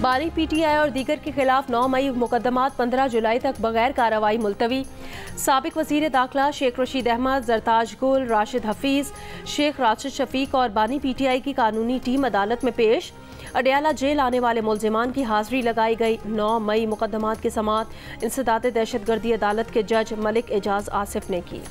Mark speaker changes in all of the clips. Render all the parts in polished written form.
Speaker 1: बानी पीटीआई और दीगर के खिलाफ 9 मई मुकदमात 15 जुलाई तक बगैर कार्रवाई मुलतवी। साबिक वजीर दाखिला शेख रशीद अहमद, जरताज गुल, राशिद हफीज, शेख राशिद शफीक और बानी पीटीआई की कानूनी टीम अदालत में पेश। अडयाला जेल आने वाले मुलजिमान की हाजिरी लगाई गई। 9 मई मुकदमात की समाअत इंसदाद दहशतगर्दी अदालत के जज मलिक एजाज आसिफ ने की।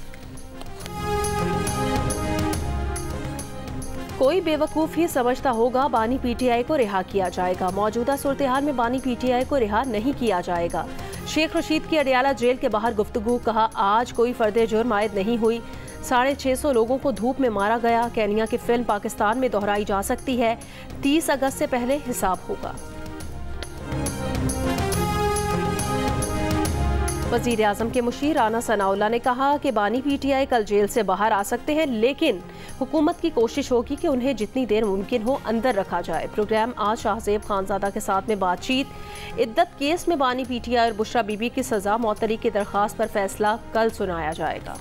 Speaker 1: कोई बेवकूफ़ ही समझता होगा बानी पीटीआई को रिहा किया जाएगा। मौजूदा सूरत हाल में बानी पीटीआई को रिहा नहीं किया जाएगा। शेख रशीद की अडयाला जेल के बाहर गुफ्तगू। कहा, आज कोई फर्द जुर्म आयद नहीं हुई। 650 लोगों को धूप में मारा गया। केन्या की फिल्म पाकिस्तान में दोहराई जा सकती है। 30 अगस्त से पहले हिसाब होगा। वज़ीर आज़म के मुशीर राना सनाउल्लाह ने कहा कि बानी पीटीआई कल जेल से बाहर आ सकते हैं, लेकिन हुकूमत की कोशिश होगी कि उन्हें जितनी देर मुमकिन हो अंदर रखा जाए। प्रोग्राम आज शाहजेब खानजादा के साथ में बातचीत। इद्दत केस में बानी पीटीआई और बुशरा बीबी की सजा मौतरी की दरख्वास्त पर फैसला कल सुनाया जाएगा।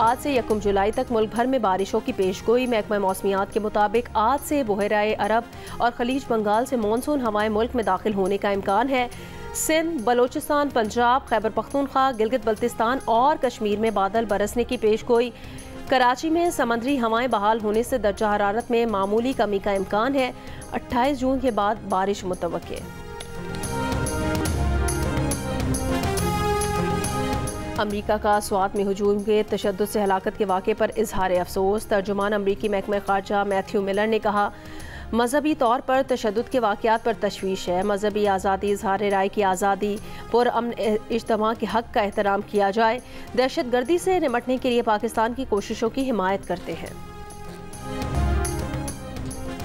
Speaker 1: आज से 1 जुलाई तक मुल्क भर में बारिशों की पेशगोई। महकमा मौसमियात के मुताबिक आज से बहराए अरब और खलीज बंगाल से मानसून हवाएं मुल्क में दाखिल होने का इम्कान है। सिंध, बलोचिस्तान, पंजाब, खैबर पख्तूनख्वा, गिलगित बल्तिस्तान और कश्मीर में बादल बरसने की पेशगोई। कराची में समंदरी हवाएं बहाल होने से दर्जा हरारत में मामूली कमी का इम्कान है। 28 जून के बाद बारिश मुतवक्के। अमरीका का स्वात में हुजूम के तशद्दुद से हलाकत के वाक़े पर इजहार अफसोस। तर्जुमान अमरीकी महकमा ख़ारजा मैथ्यू मिलर ने कहा, मजहबी तौर पर तशद्दुद के वाक़यात पर तशवीश है। मजहबी आज़ादी, इजहार राय की आज़ादी, पुरअमन इज्तिमा के हक़ का एहतराम किया जाए। दहशतगर्दी से निपटने के लिए पाकिस्तान की कोशिशों की हिमायत करते हैं।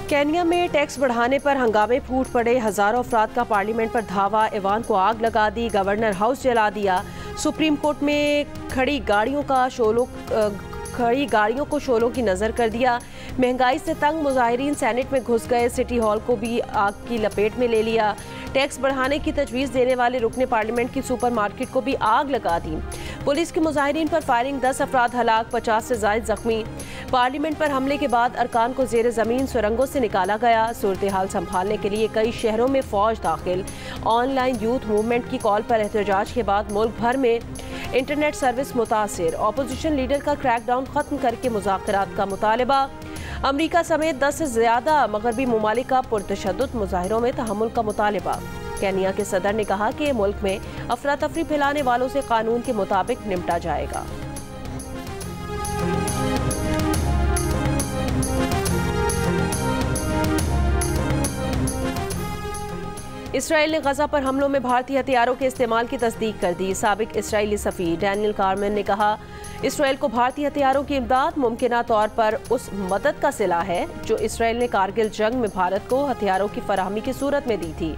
Speaker 1: केन्या में टैक्स बढ़ाने पर हंगामे फूट पड़े। हज़ारों अफराद का पार्लियामेंट पर धावा। ऐवान को आग लगा दी। गवर्नर हाउस जला दिया। सुप्रीम कोर्ट में खड़ी गाड़ियों को शोलों की नज़र कर दिया। महंगाई से तंग मुजाहिरीन सेनेट में घुस गए। सिटी हॉल को भी आग की लपेट में ले लिया। टैक्स बढ़ाने की तजवीज़ देने वाले रुकने पार्लियामेंट की सुपरमार्केट को भी आग लगा दी। पुलिस के मुजाहिरीन पर फायरिंग, 10 अफराद हलाक, 50 से ज़ायद जख्मी। पार्लियामेंट पर हमले के बाद अरकान को ज़ेर ज़मीन सुरंगों से निकाला गया। सूरत हाल संभालने के लिए कई शहरों में फ़ौज दाखिल। ऑनलाइन यूथ मूवमेंट की कॉल पर एहतजाज के बाद मुल्क भर में इंटरनेट सर्विस मुतासिर। अपोजिशन लीडर का क्रैकडाउन ख़त्म करके मुज़ाकरात का मुतालबा। अमरीका समेत 10 से ज़्यादा मगरबी ममालिक का पुरतशद्दुद मुजाहिरों में तहम्मुल का मुतालबा। केन्या के सदर ने कहा कि मुल्क में अफरा तफरी फैलाने वालों से कानून के मुताबिक निपटा जाएगा। इसराइल ने गजा पर हमलों में भारतीय हथियारों के इस्तेमाल की तस्दीक कर दी। साबिक इसराइली सफ़ीर डैनियल कारमेन ने कहा, इसराइल को भारतीय हथियारों की इमदाद मुमकिना तौर पर उस मदद का सिला है जो इसराइल ने कारगिल जंग में भारत को हथियारों की फराहमी की सूरत में दी थी।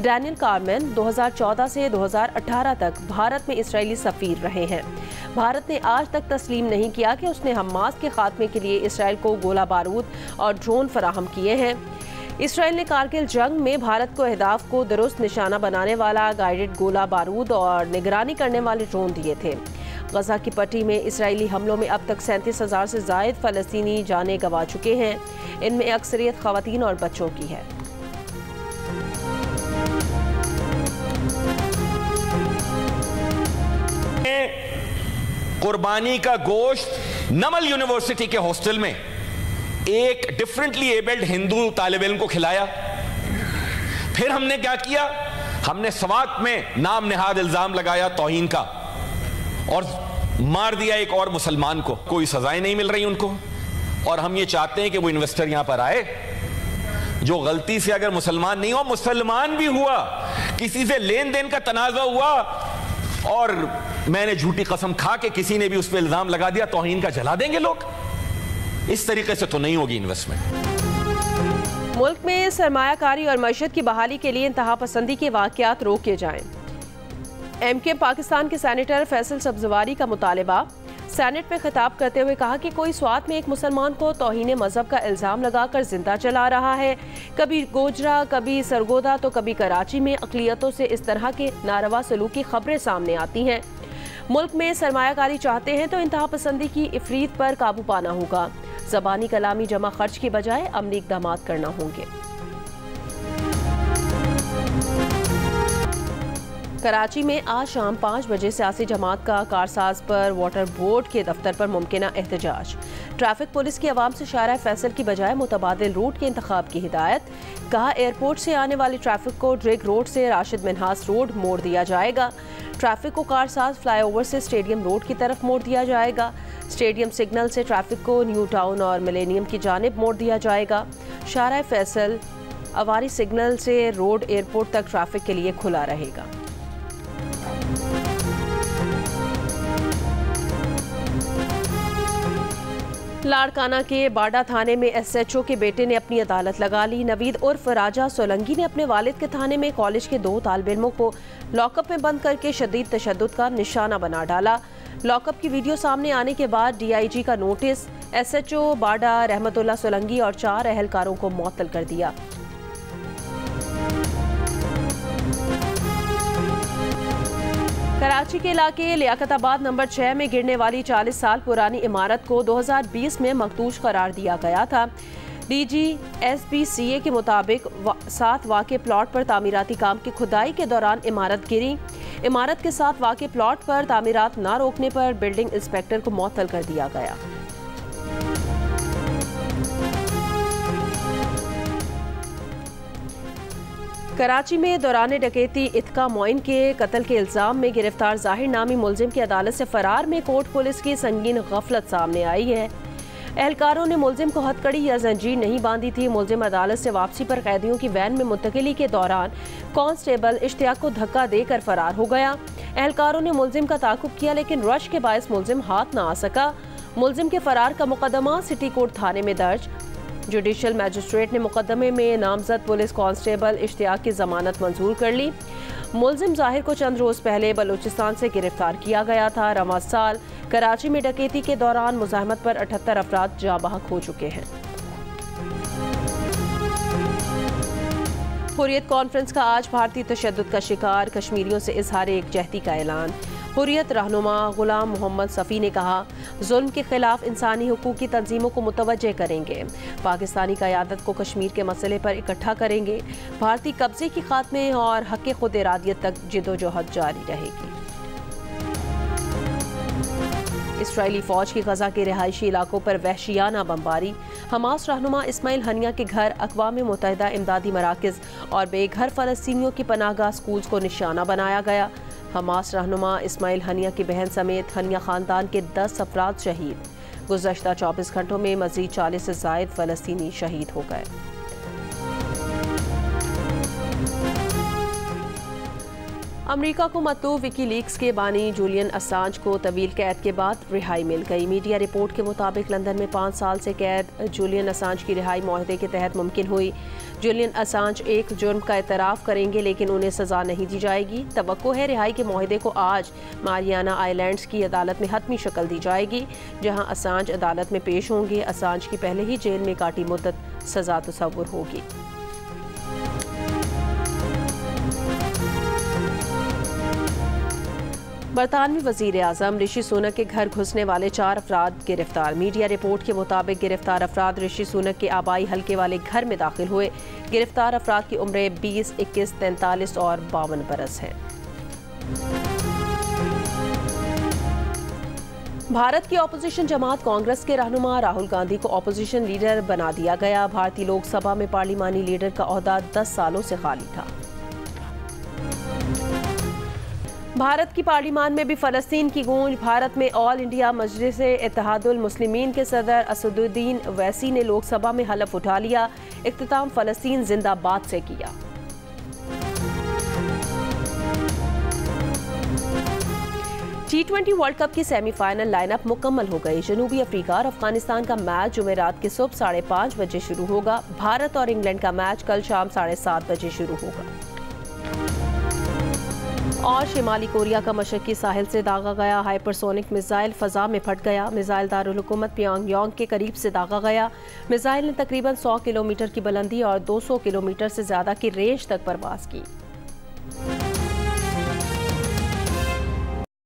Speaker 1: डैनियल कारमेन 2014 से 2018 तक भारत में इसराइली सफ़ीर रहे हैं। भारत ने आज तक तस्लीम नहीं किया कि उसने हमास के खात्मे के लिए इसराइल को गोला बारूद और ड्रोन फराहम किए हैं। इसराइल ने कारगिल जंग में भारत को अहदाफ को दुरुस्त निशाना बनाने वाला गाइडेड गोला बारूद और निगरानी करने वाले ड्रोन दिए थे। गजा की पट्टी में इसराइली हमलों में अब तक 37,000 से ज़ायद फ़लस्तीनी जानें गंवा चुके हैं। इनमें अक्सरियत ख़वातीन और बच्चों की है।
Speaker 2: कुर्बानी का गोश्त नमल यूनिवर्सिटी के हॉस्टल में एक डिफरेंटली एबल्ड हिंदू तालिब इल्म को खिलाया। फिर हमने क्या किया, हमने सवाक में नाम निहाद इल्जाम लगाया तौहीन का और मार दिया एक और मुसलमान को। कोई सजाएं नहीं मिल रही उनको। और हम ये चाहते हैं कि वो इन्वेस्टर यहां पर आए जो गलती से अगर मुसलमान नहीं हो, मुसलमान भी हुआ, किसी से लेन देन का तनाजा हुआ और मैंने झूठी कसम खा के किसी ने भी उस पर इल्जाम लगा दिया, तौहीन का जला देंगे लोग। इस तरीके से तो नहीं होगी इन्वेस्टमेंट।
Speaker 1: मुल्क में सरमायाकारी और मईशत की बहाली के लिए इंतहा पसंदी के वाक़यात रोके जाएं। एमके पाकिस्तान के सेनेटर फैसल सब्जवारी का मुतालबा। सेनेट में खिताब करते हुए कहा कि कोई स्वात में एक मुसलमान को तौहीन मजहब का इल्ज़ाम लगाकर जिंदा चला रहा है। कभी गोजरा, कभी सरगोदा तो कभी कराची में अक़लियतों से इस तरह के नारवा सलूक की खबरें सामने आती हैं। मुल्क में सरमायाकारी चाहते हैं तो इंतहा पसंदी की इफरीत पर काबू पाना होगा। ज़बानी कलामी जमा खर्च की बजाय अमली इक़दाम करना होंगे। कराची में आज शाम 5 बजे सियासी जमात का कारसाज पर वाटर बोर्ड के दफ्तर पर मुमकिना एहतजाज। ट्रैफिक पुलिस की आवाम से शारा फैसल की बजाय मुतबादिल रूट के इंतखाब की हिदायत। कहा एयरपोर्ट से आने वाले ट्रैफिक को ड्रिग रोड से राशिद मिन्हास रोड मोड़ दिया जाएगा। ट्रैफिक को कारसाज फ्लाईओवर से स्टेडियम रोड की तरफ मोड़ दिया जाएगा। स्टेडियम सिग्नल से ट्रैफिक को न्यू टाउन और मिलेनियम की जानिब मोड़ दिया जाएगा। शारा फैसल अवारी सिग्नल से रोड एयरपोर्ट तक ट्रैफिक के लिए खुला रहेगा। लाड़काना के बाडा थाने में SHO के बेटे ने अपनी अदालत लगा ली। नवीद उर्फ राजा सोलंगी ने अपने वालिद के थाने में कॉलेज के 2 तालिब इल्मों को लॉकअप में बंद करके शदीद तशद्दुद का निशाना बना डाला। लॉकअप की वीडियो सामने आने के बाद DIG का नोटिस SHO बाडा रहमतुल्लाह सोलंगी और 4 अहलकारों को मुअत्तल कर दिया। कराची के इलाके लियाकताबाद नंबर 6 में गिरने वाली 40 साल पुरानी इमारत को 2020 में मखदूश करार दिया गया था। DG SBCA के मुताबिक 7 वाक़े प्लॉट पर तामीराती काम की खुदाई के दौरान इमारत गिरी। इमारत के साथ वाक़े प्लॉट पर तामीरात न रोकने पर बिल्डिंग इंस्पेक्टर को मुअत्तल कर दिया गया। कराची में दौरान डकैती इत्का मोइन के कत्ल के इल्जाम में गिरफ्तार जाहिर नामी मुलजिम की अदालत से फरार में कोट पुलिस की संगीन गफलत सामने आई है। एहलकारों ने मुलजिम को हथकड़ी या जंजीर नहीं बांधी थी। मुलजिम अदालत से वापसी पर कैदियों की वैन में मुंतकिली के दौरान कांस्टेबल इश्तियाक को धक्का देकर फरार हो गया। एहलकारों ने मुलजिम का ताकुब किया लेकिन रश के बायस मुलजिम हाथ न आ सका। मुलजिम के फरार का मुकदमा सिटी कोर्ट थाने में दर्ज। जुडिशल मैजिस्ट्रेट ने मुकदमे में नामजद पुलिस कांस्टेबल इश्तियाक की जमानत मंजूर कर ली। मुलजिम जाहिर को चंद रोज पहले बलूचिस्तान से गिरफ्तार किया गया था। रवां साल कराची में डकैती के दौरान मुज़ाहमत पर 78 अफराद जाँ बहक हो चुके हैं। हुर्रियत कॉन्फ्रेंस का आज भारतीय तशद्दुद का शिकार कश्मीरियों से इजहार एकजहती का ऐलान। हुर्रियत रहनुमा गुलाम मोहम्मद सफ़ी ने कहा जुल्म के खिलाफ इंसानी हुकूक की तंजीमों को मुतवज्जे करेंगे। पाकिस्तानी क़यादत को कश्मीर के मसले पर इकट्ठा करेंगे। भारतीय कब्जे की खात्मे और हक़ खुद इरादियत तक जिदोजहद जारी रहेगी। इसराइली फ़ौज की गजा के रिहायशी इलाकों पर वहशियाना बमबारी। हमास रहनुमा इस्माइल हनिया के घर, अक़वाम मुत्तहिदा इमदादी मराकज़ और बेघर फ़लस्तीनियों की पनाहगाह स्कूल्स को निशाना बनाया गया। हमास रहनुमा इस्माइल हनिया की बहन समेत हनिया ख़ानदान के 10 अफराद शहीद। गुज़श्ता 24 घंटों में मज़ीद 40 से ज़ायद फ़लस्तीनी शहीद हो गए। अमेरिका को मतलूब विकीलीक्स के बानी जूलियन असांज को तवील कैद के बाद रिहाई मिल गई। मीडिया रिपोर्ट के मुताबिक लंदन में 5 साल से कैद जूलियन असांज की रिहाई मुआहदे के तहत मुमकिन हुई। जूलियन असांज एक जुर्म का एतराफ़ करेंगे लेकिन उन्हें सज़ा नहीं दी जाएगी। तवक्को है रिहाई के मुआहदे को आज मारियाना आइलैंड्स की अदालत में हतमी शक्ल दी जाएगी जहां असांज अदालत में पेश होंगे। असांज की पहले ही जेल में काटी मुद्दत सज़ा तसव्वुर होगी। बरतानवी वज़ीर आज़म ऋषि सुनक के घर घुसने वाले 4 अफराद गिरफ्तार। मीडिया रिपोर्ट के मुताबिक गिरफ्तार अफराद ऋषि सुनक के आबाई हल्के वाले घर में दाखिल हुए। गिरफ्तार अफराद की उम्रें 20, 21, 43 और 52 बरस है। भारत की अपोजिशन जमात कांग्रेस के रहनुमा राहुल गांधी को अपोजिशन लीडर बना दिया गया। भारतीय लोकसभा में पार्लिमानी लीडर का ओहदा 10 सालों से खाली था। भारत की पार्लिमान में भी फ़लस्तीन की गूंज। भारत में ऑल इंडिया मजलिस इत्तेहादुल मुस्लिमीन के सदर असदुद्दीन वैसी ने लोकसभा में हलफ उठा लिया। इख्तिताम फ़लस्तीन जिंदाबाद से किया। T20 वर्ल्ड कप की सेमीफाइनल लाइनअप मुकम्मल हो गई। जनूबी अफ्रीका और अफगानिस्तान का मैच जुमेरात की सुबह 5:30 बजे शुरू होगा। भारत और इंग्लैंड का मैच कल शाम 7:30 बजे शुरू होगा। और शिमाली कोरिया का मशरकी साहिल से दागा गया हाइपरसोनिक मिसाइल फ़ज़ा में फट गया। मिसाइल दारुल हुकूमत प्योंगयांग के करीब से दागा गया। मिसाइल ने तकरीबन 100 किलोमीटर की बुलंदी और 200 किलोमीटर से ज़्यादा की रेंज तक परवाज़ की।